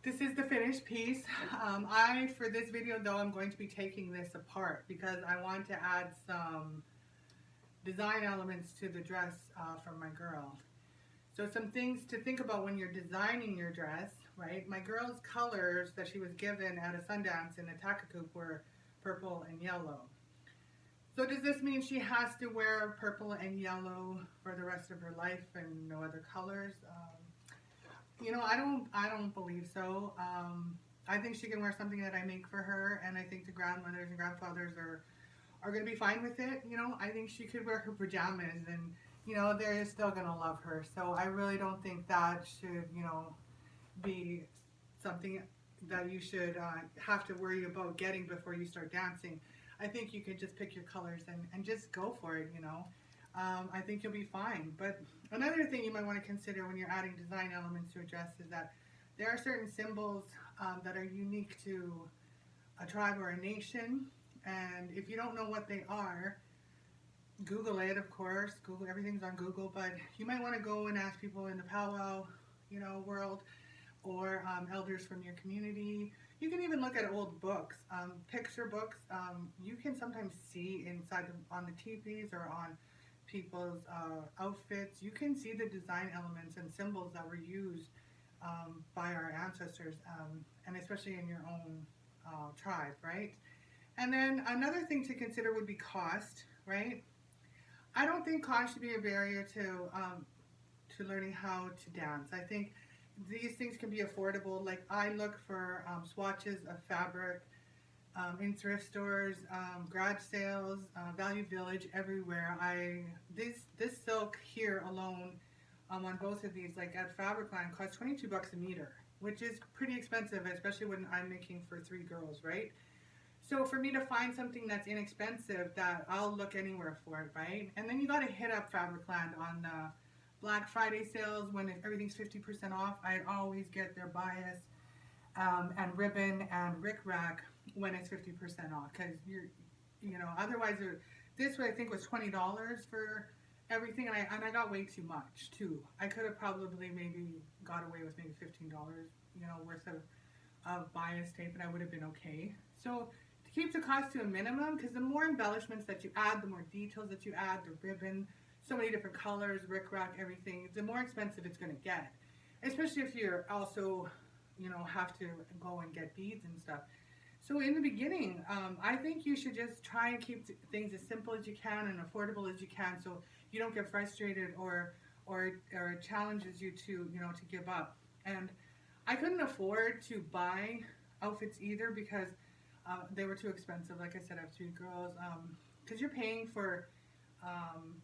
This is the finished piece. For this video though, I'm going to be taking this apart because I want to add some design elements to the dress for my girl. So some things to think about when you're designing your dress, right? My girl's colors that she was given at a Sundance in a Takacoup were purple and yellow. So does this mean she has to wear purple and yellow for the rest of her life and no other colors? I don't believe so. I think she can wear something that I make for her, and I think the grandmothers and grandfathers are going to be fine with it. I think she could wear her pajamas, and they're still going to love her. So I really don't think that should be something that you should have to worry about getting before you start dancing. I think you could just pick your colors and just go for it. I think you'll be fine. But another thing you might want to consider when you're adding design elements to a dress is that there are certain symbols that are unique to a tribe or a nation. And if you don't know what they are, Google it, of course. Google, everything's on Google. But you might want to go and ask people in the powwow, world, or elders from your community. You can even look at old books, picture books. You can sometimes see inside on the teepees or on people's outfits. You can see the design elements and symbols that were used by our ancestors, and especially in your own tribe, right? And then another thing to consider would be cost, right? I don't think cost should be a barrier to learning how to dance. I think these things can be affordable. Like I look for swatches of fabric in thrift stores, garage sales, Value Village, everywhere. This silk here alone on both of these, like at Fabricland, costs $22 a meter, which is pretty expensive, especially when I'm making for 3 girls, right? So for me to find something that's inexpensive, that I'll look anywhere for it, right? And then you got to hit up Fabricland on the Black Friday sales when everything's 50% off. I always get their bias and ribbon and rickrack when it's 50% off, because otherwise this way I think was $20 for everything, and I got way too much too. I could have probably maybe got away with maybe $15 worth of bias tape, and I would have been okay. So to keep the cost to a minimum, because the more embellishments that you add, the more details that you add, the ribbon, so many different colors, rickrack, everything, the more expensive it's going to get, especially if you're also have to go and get beads and stuff. So in the beginning, I think you should just try and keep things as simple as you can and affordable as you can, so you don't get frustrated or it challenges you to to give up. And I couldn't afford to buy outfits either because they were too expensive. Like I said, I have 3 girls. Because you're paying for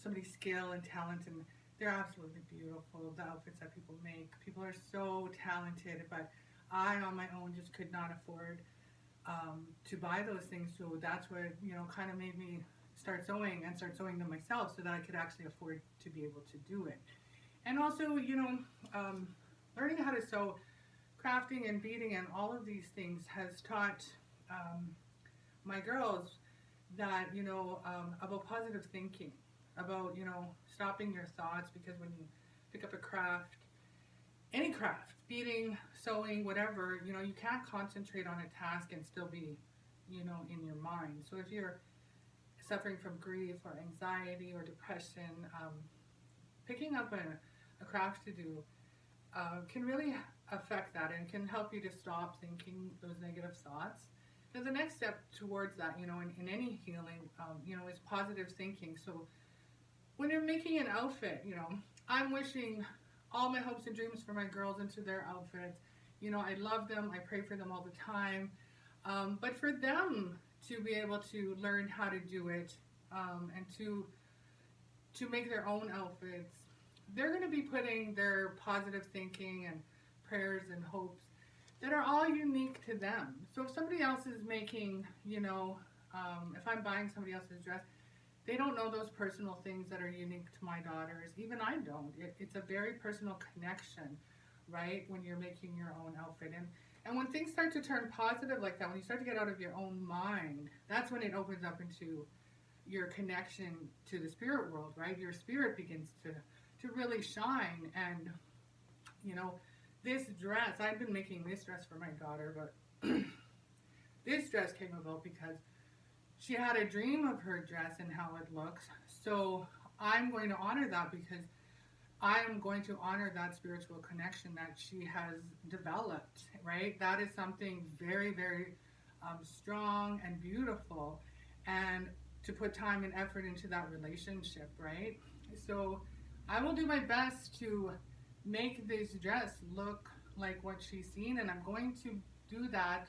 somebody's skill and talent, and they're absolutely beautiful, the outfits that people make. People are so talented, but I on my own just could not afford to buy those things. So that's what kind of made me start sewing them myself, so that I could actually afford to be able to do it. And also learning how to sew, crafting and beading and all of these things has taught my girls that about positive thinking, about stopping your thoughts, because when you pick up a craft, any craft, beading, sewing, whatever, you can't concentrate on a task and still be in your mind. So if you're suffering from grief or anxiety or depression, picking up a craft to do can really affect that and can help you to stop thinking those negative thoughts. So the next step towards that, in any healing, is positive thinking. So when you're making an outfit, I'm wishing all my hopes and dreams for my girls into their outfits. I love them. I pray for them all the time. But for them to be able to learn how to do it and to make their own outfits, they're going to be putting their positive thinking and prayers and hopes that are all unique to them. So if somebody else is making, if I'm buying somebody else's dress, they don't know those personal things that are unique to my daughters. Even I don't. It's a very personal connection, right, when you're making your own outfit. And when things start to turn positive like that, when you start to get out of your own mind, that's when it opens up into your connection to the spirit world, right? Your spirit begins to really shine, and This dress, I've been making this dress for my daughter, but this dress came about because she had a dream of her dress and how it looks. So I'm going to honor that because I am going to honor that spiritual connection that she has developed, right? That is something very, very strong and beautiful. And to put time and effort into that relationship, right? So I will do my best to make this dress look like what she's seen, and I'm going to do that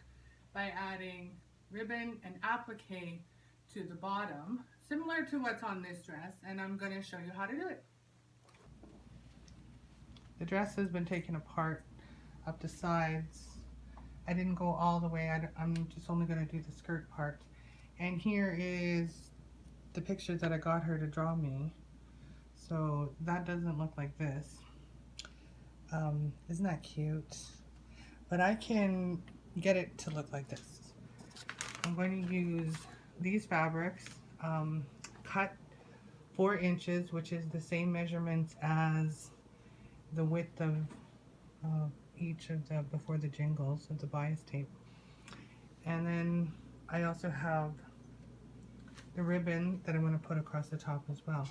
by adding ribbon and applique to the bottom, similar to what's on this dress, and I'm going to show you how to do it. The dress has been taken apart up the sides. I didn't go all the way. I'm just only going to do the skirt part. And here is the picture that I got her to draw me. So that doesn't look like this. Isn't that cute? But I can get it to look like this. I'm going to use these fabrics, cut 4 inches, which is the same measurements as the width of each of the before the jingles of the bias tape. And then I also have the ribbon that I'm going to put across the top as well.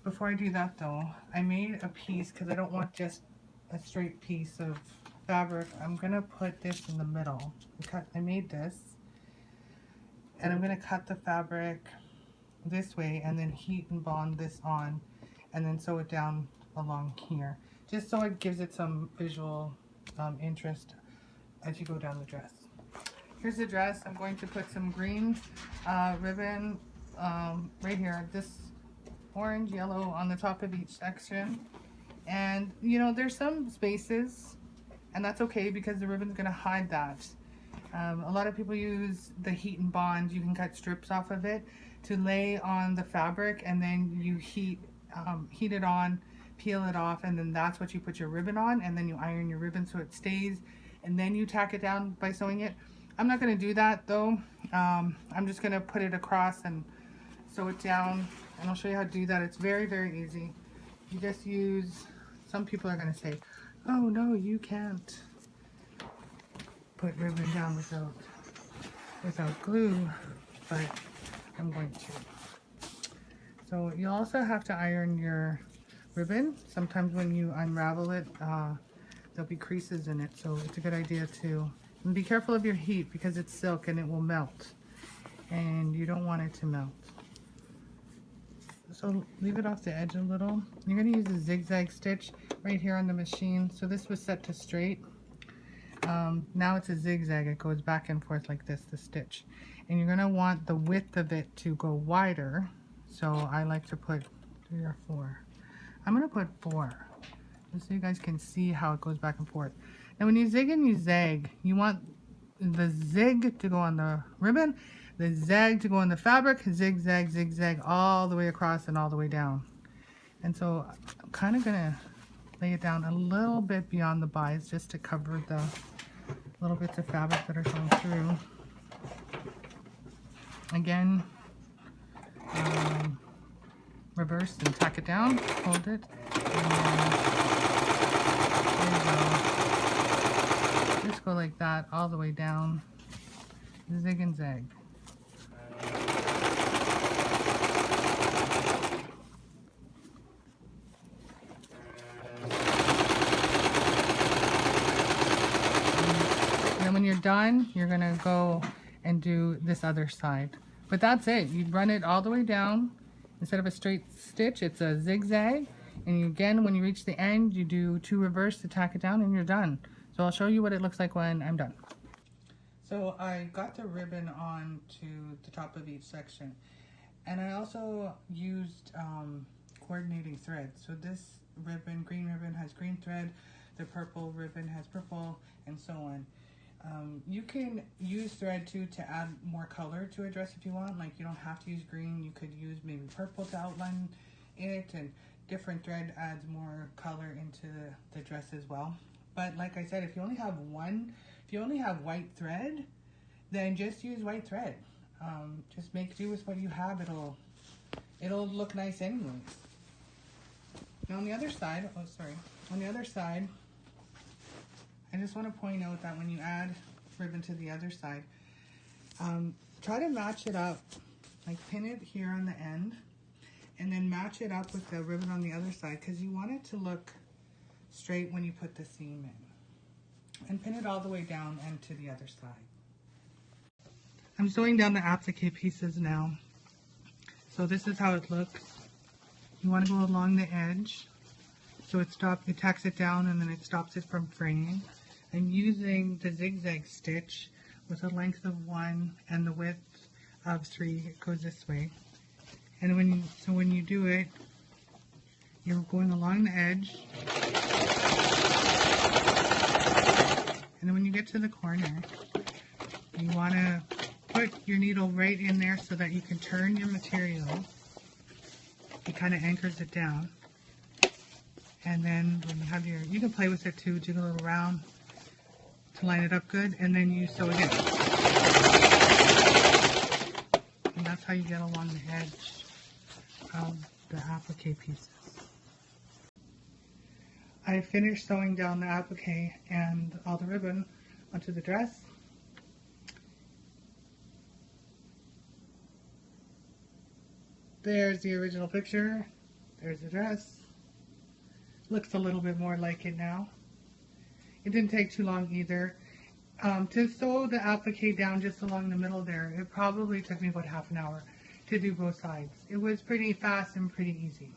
Before I do that though, I made a piece because I don't want just a straight piece of fabric. I'm going to put this in the middle. I made this, and I'm going to cut the fabric this way and then heat and bond this on and then sew it down along here, just so it gives it some visual interest as you go down the dress. Here's the dress. I'm going to put some green ribbon right here, this orange, yellow on the top of each section. And you know, there's some spaces, and that's okay because the ribbon's going to hide that. A lot of people use the heat and bond. You can cut strips off of it to lay on the fabric, and then you heat it on, peel it off, and then that's what you put your ribbon on, and then you iron your ribbon so it stays, and then you tack it down by sewing it. I'm not going to do that though. I'm just going to put it across and sew it down, and I'll show you how to do that. It's very, very easy. You just use, some people are going to say, oh no, you can't put ribbon down without glue, but I'm going to. So you also have to iron your ribbon. Sometimes when you unravel it, there'll be creases in it, so it's a good idea to, and be careful of your heat because it's silk and it will melt, and you don't want it to melt. So leave it off the edge a little. You're going to use a zigzag stitch right here on the machine. So this was set to straight. Now it's a zigzag. It goes back and forth like this, the stitch. And you're going to want the width of it to go wider. So I like to put 3 or 4. I'm going to put 4, just so you guys can see how it goes back and forth. Now when you zig and you zag, you want the zig to go on the ribbon, the zag to go on the fabric, zigzag, zigzag, all the way across and all the way down. And so I'm kind of going to lay it down a little bit beyond the bias just to cover the little bits of fabric that are showing through. Again, reverse and tack it down, hold it, and then there you go. Just go like that all the way down, zig and zag. And then when you're done, you're going to go and do this other side. But that's it. You run it all the way down. Instead of a straight stitch, it's a zigzag. And you, again, when you reach the end, you do 2 reverse to tack it down, and you're done. So I'll show you what it looks like when I'm done. So I got the ribbon on to the top of each section. And I also used coordinating thread. So this ribbon, green ribbon, has green thread. The purple ribbon has purple, and so on. You can use thread too to add more color to a dress if you want. Like, you don't have to use green. You could use maybe purple to outline it, and different thread adds more color into the dress as well. But like I said, if you only have white thread, then just use white thread. Just make do with what you have. It'll look nice anyways. Now on the other side, on the other side, I just want to point out that when you add ribbon to the other side, try to match it up, like pin it here on the end, and then match it up with the ribbon on the other side, because you want it to look straight when you put the seam in. And pin it all the way down and to the other side. I'm sewing down the applique pieces now. So this is how it looks. You want to go along the edge, so it tacks it down and then it stops it from fraying. I'm using the zigzag stitch with a length of 1 and the width of 3. It goes this way. And when you do it, you're going along the edge. And then when you get to the corner, you want to put your needle right in there so that you can turn your material. It kind of anchors it down. And then when you have you can play with it too, jiggle it around to line it up good, and then you sew it in. And that's how you get along the edge of the applique pieces. I finished sewing down the applique and all the ribbon onto the dress. There's the original picture. There's the dress. Looks a little bit more like it now. It didn't take too long either. To sew the applique down just along the middle there, it probably took me about half an hour to do both sides. It was pretty fast and pretty easy.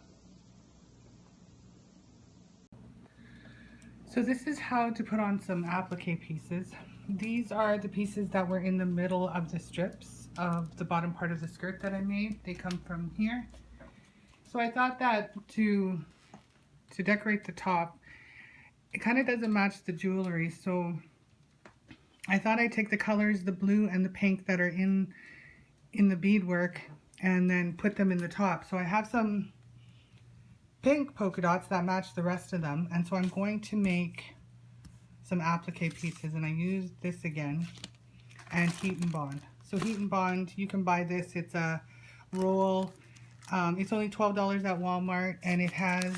So this is how to put on some applique pieces. These are the pieces that were in the middle of the strips of the bottom part of the skirt that I made. They come from here. So I thought that to decorate the top, it kind of doesn't match the jewelry, so I thought I'd take the colors, the blue and the pink that are in the beadwork, and then put them in the top. So I have some pink polka dots that match the rest of them, and so I'm going to make some applique pieces, and I use this again, and heat and bond. So heat and bond, you can buy this. It's a roll. It's only $12 at Walmart, and it has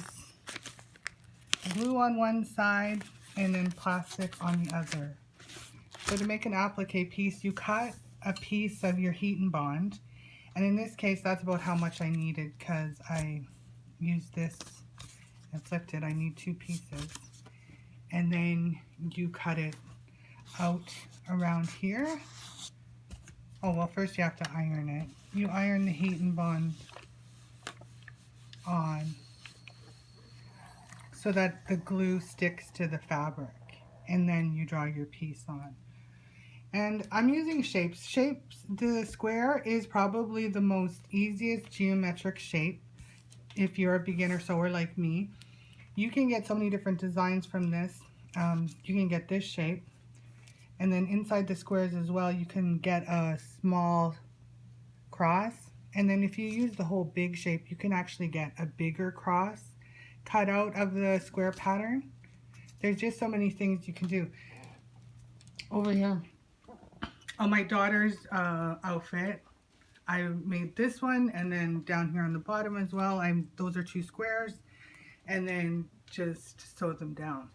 glue on one side and then plastic on the other. So to make an applique piece, you cut a piece of your heat and bond, and in this case that's about how much I needed, because I used this and flipped it. I need 2 pieces, and then you cut it out around here. Oh well, first you have to iron it. You iron the heat and bond on so that the glue sticks to the fabric, and then you draw your piece on. And I'm using shapes. The square is probably the most easiest geometric shape if you're a beginner sewer like me. You can get so many different designs from this. You can get this shape, and then inside the squares as well you can get a small cross, and then if you use the whole big shape you can actually get a bigger cross cut out of the square pattern. There's just so many things you can do. Over here on my daughter's outfit, I made this one, and then down here on the bottom as well, those are 2 squares, and then just sew them down.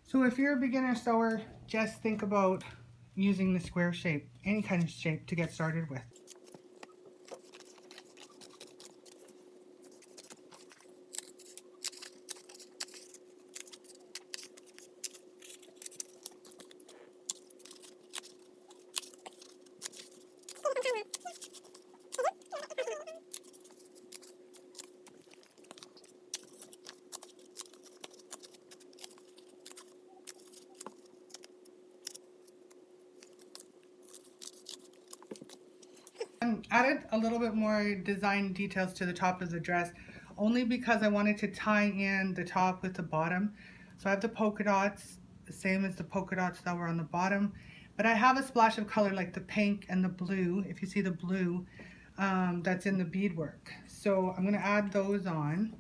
So if you're a beginner sewer, just think about using the square shape, any kind of shape to get started with. Added a little bit more design details to the top of the dress, only because I wanted to tie in the top with the bottom. So I have the polka dots, the same as the polka dots that were on the bottom, but I have a splash of color like the pink and the blue, if you see the blue, that's in the beadwork. So I'm going to add those on.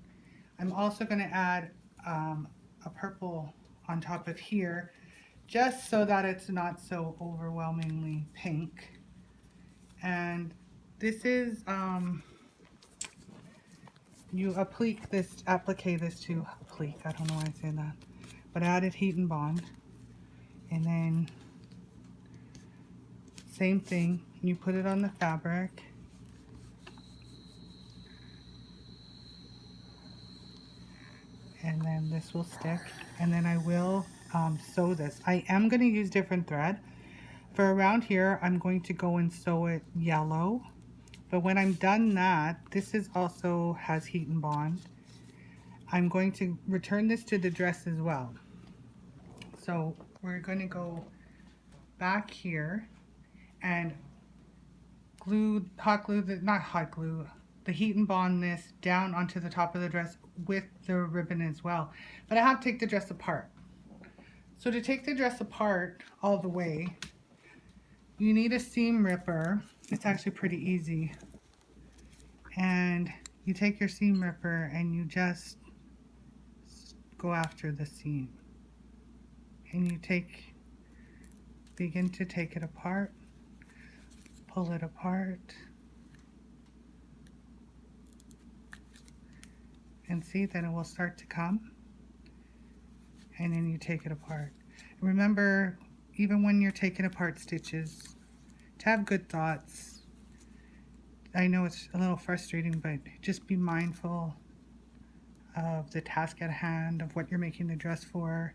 I'm also going to add a purple on top of here, just so that it's not so overwhelmingly pink. And this is, you applique this to, I don't know why I say that, but I added heat and bond. And then same thing, you put it on the fabric. And then this will stick. And then I will sew this. I am going to use different thread. For around here, I'm going to go and sew it yellow. But when I'm done that, this is also has heat and bond. I'm going to return this to the dress as well. So we're going to go back here and glue, hot glue, not hot glue, the heat and bond this down onto the top of the dress with the ribbon as well. But I have to take the dress apart. So to take the dress apart all the way, you need a seam ripper. It's actually pretty easy. And you take your seam ripper and you just go after the seam. And you begin to take it apart, pull it apart, and see that it will start to come. And then you take it apart. Remember, even when you're taking apart stitches, to have good thoughts. I know it's a little frustrating, but just be mindful of the task at hand, of what you're making the dress for.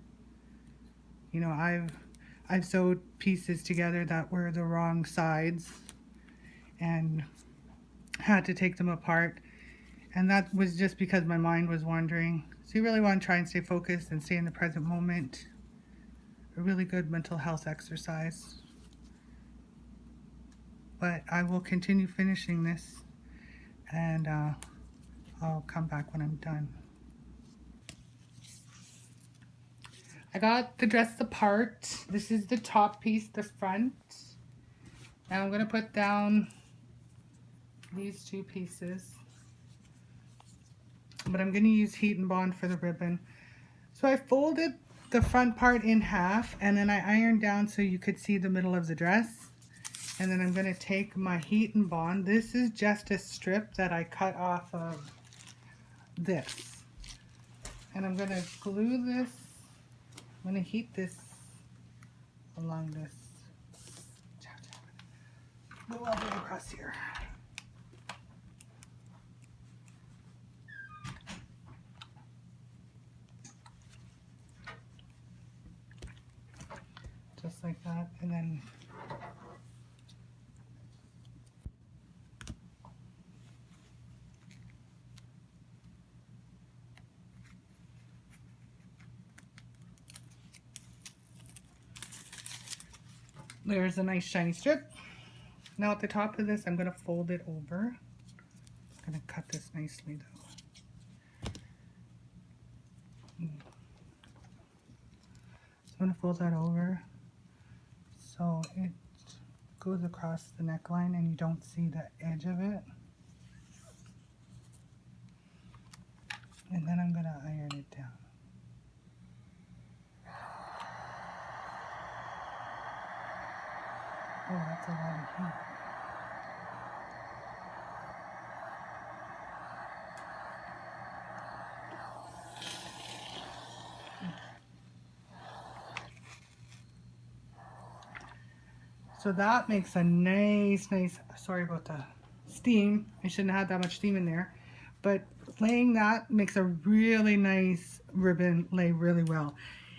You know, I've sewed pieces together that were the wrong sides and had to take them apart. And that was just because my mind was wandering. So you really want to try and stay focused and stay in the present moment. A really good mental health exercise. But I will continue finishing this, and I'll come back when I'm done. I got the dress apart. This is the top piece, the front. Now I'm going to put down these two pieces. But I'm going to use heat and bond for the ribbon. So I folded the front part in half, and then I ironed down so you could see the middle of the dress. And then I'm going to take my heat and bond. This is just a strip that I cut off of this. And I'm going to glue this. I'm going to heat this along this. Go all the way across here. Just like that. And then there's a nice shiny strip. Now at the top of this, I'm going to fold it over. I'm going to cut this nicely though. So I'm going to fold that over so it goes across the neckline and you don't see the edge of it. And then I'm going to iron it down. Oh, that's a lot of heat. So that makes a nice, sorry about the steam. I shouldn't have had that much steam in there. But laying that makes a really nice ribbon lay really well.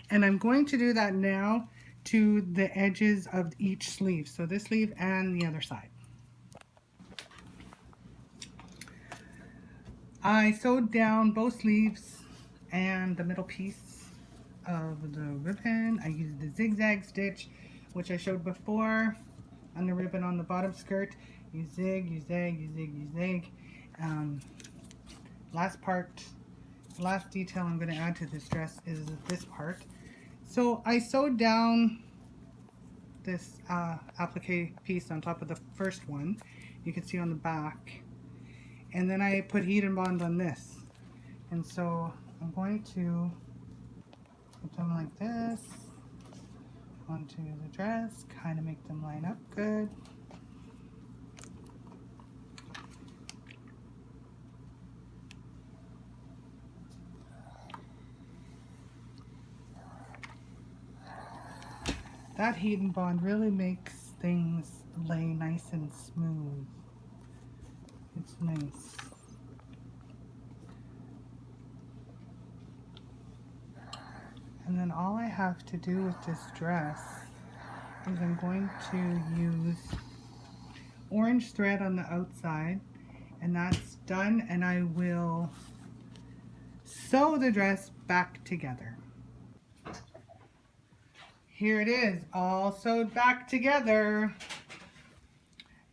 And I'm going to do that now to the edges of each sleeve. So this sleeve and the other side. I sewed down both sleeves and the middle piece of the ribbon. I used the zigzag stitch, which I showed before on the ribbon on the bottom skirt. You zig, you zag, you zig, you zag. Last detail I'm going to add to this dress is this part. So I sewed down this applique piece on top of the first one. You can see on the back. And then I put heat and bond on this. And so I'm going to put them like this onto the dress, kind of make them line up good. That heat and bond really makes things lay nice and smooth. It's nice. And then all I have to do with this dress is I'm going to use orange thread on the outside, and that's done, and I will sew the dress back together. Here it is, all sewed back together.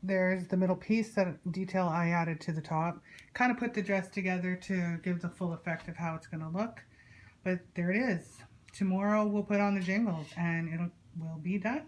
There's the middle piece, that detail I added to the top. Kind of put the dress together to give the full effect of how it's going to look. But there it is. Tomorrow we'll put on the jingles and it will be done.